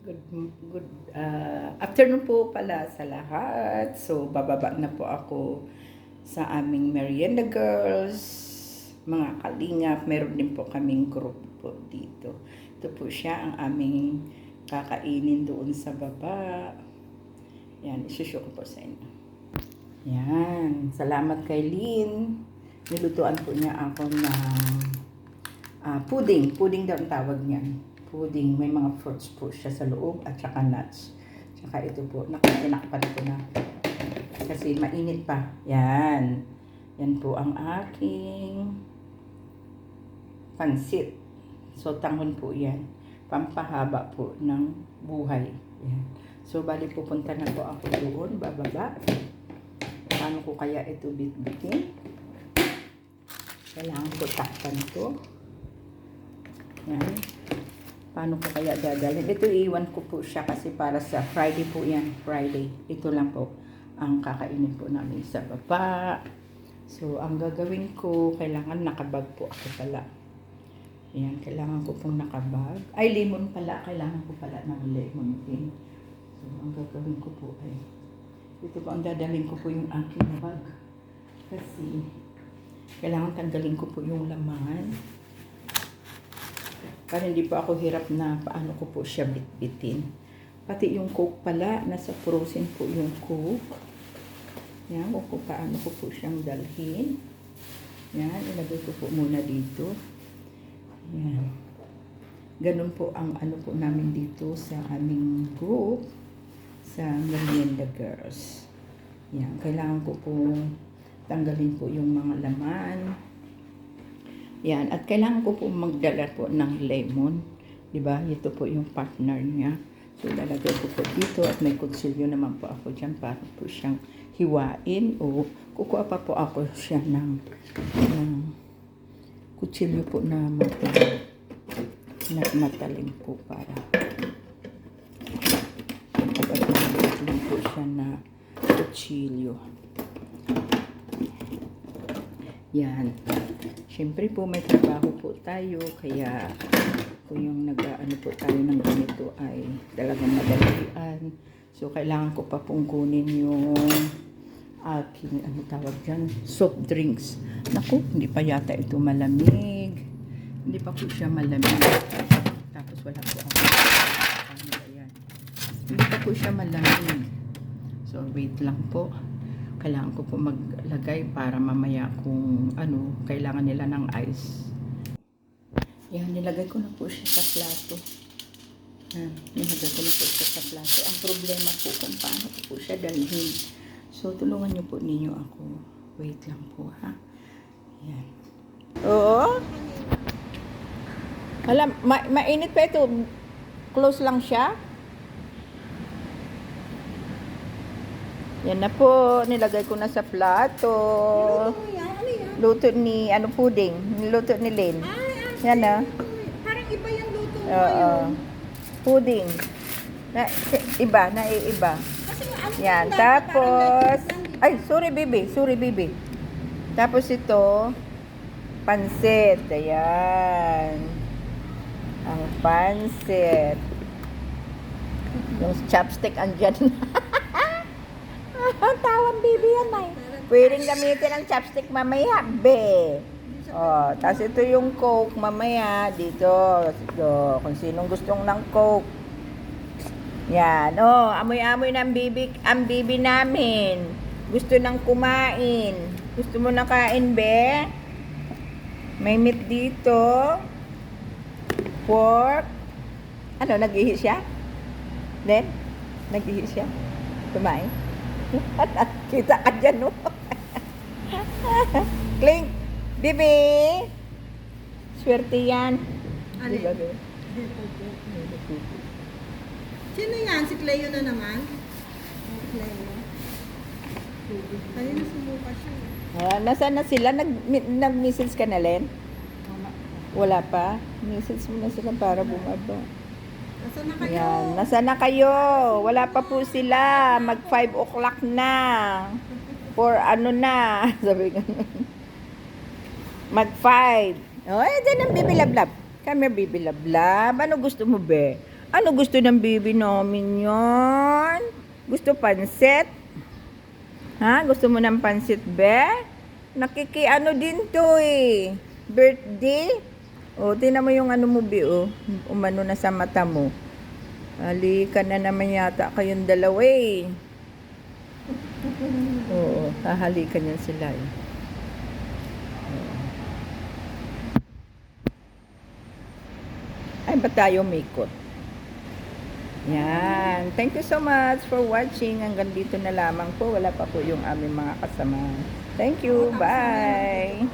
Good, good afternoon po pala sa lahat. So, bababa na po ako sa aming Merienda Girls, mga kalingap. Meron din po kaming group po dito. Ito po siya ang aming kakainin doon sa baba. Yan, isusyo ko po sa inyo. Yan, salamat kay Lynn. Nilutuan po niya ako ng pudding. Pudding daw ang tawag niyan. Pudding, may mga fruits po siya sa loob at saka nuts. Saka ito po, tinakpan ko na kasi mainit pa. Yan. Yan po ang aking pansit. So, tanghon po yan. Pampahaba po ng buhay. Yan. So, bali pupunta na po ako doon, bababa. Paano ko kaya ito bitbitin? Kailangan ko takpan to. Yan. Paano ko kaya dadalhin? Ito iwan ko po siya kasi para sa Friday po yan. Friday. Ito lang po ang kakainin po namin sa baba. So, ang gagawin ko, kailangan nakabag po ako pala. Ayan, kailangan ko pong nakabag. Ay, lemon pala. Kailangan ko pala ng lemon din. So, ang gagawin ko po ay, ito po ang dadalhin ko po yung aking bag. Kasi, kailangan tanggalin ko po yung laman. Para hindi po ako hirap na paano ko po siya bitbitin. Pati yung Coke pala, nasa frozen po yung Coke. Yan, kung paano ko po siyang dalhin. Yan, ilagay ko po muna dito. Yan. Ganun po ang ano po namin dito sa aming group, sa Merienda Girls. Yan, kailangan ko po tanggalin po yung mga laman. Yan, at kailangan ko po magdala po ng lemon. Diba? Ito po yung partner niya. So, lalagay ko po dito at may kutsilyo naman po ako dyan para po siyang hiwain o kukuha pa po ako siya ng kutsilyo po na matalim po para matalim po siya na kutsilyo. Yan. Siyempre po may trabaho po tayo kaya kung yung nag-ano po tayo ng ganito ay talagang madalian. So kailangan ko pa pong kunin yung aking ano tawag dyan, soft drinks. Naku, hindi pa yata ito malamig. Hindi pa po siya malamig. Tapos wala po ako. Ayan. Hindi pa po siya malamig. So wait lang po. Kailangan ko po maglagay para mamaya kung ano, kailangan nila ng ice. Yan, nilagay ko na po siya sa plato. Yan, nilagay ko na po siya sa plato. Ang problema po kung paano ko po siya dalhin. So, tulungan niyo po ninyo ako. Wait lang po, ha? Yan. Oo? Alam, mainit pa ito. Close lang siya. Yan na po, nilagay ko na sa plato. Luto ni, ano, pudding. Niluto ni Lynn. Yan na. Parang iba yung luto mo ngayon. Pudding. Iba, naiiba. Yan, yung tapos, parang ay, sorry baby. Tapos ito, pansit. Ayan. Ang pansit. Yung chopstick andyan na. Ang tawang baby yan ay. Pwedeng gamitin ang chopstick mamaya, be. Oh, tapos ito yung Coke mamaya dito. Kung sinong gustong ng Coke. Yan. Oh, amoy-amoy ng ang baby namin. Gusto nang kumain. Gusto mo na kain, be? May meat dito. Pork. Ano, nag-ihi siya? Then, nag-ihi siya? Kumain? Kita ka dyan, no? Clink! Bibi! Swerte yan. Ano? Diba, be? Sino yan? Si Cleo na naman? Cleo. Kanina sumuka siya. Nasaan na sila? Nag-message ka na, Len? Wala pa? Message mo na sila para bumaba. Nasaan na kayo? Yan. Nasaan na kayo? Wala pa po sila. Mag 5 o'clock na. For ano na. Sabi ko. Mag 5. Oh, dyan ang bibilablab. Come here, bibilablab. Ano gusto mo, be? Ano gusto ng baby namin yan? Gusto pansit? Ha? Gusto mo ng pansit, be? Nakikiano din to eh. Birthday? O, tingnan mo yung ano mo, be, o. Umano na sa mata mo. Halika na naman yata kayong dalawa eh. Oo, hahalikan yan sila eh. Ay, ba tayo umikot? Yan. Thank you so much for watching. Hanggang dito na lamang po. Wala pa po yung aming mga kasama. Thank you. Bye.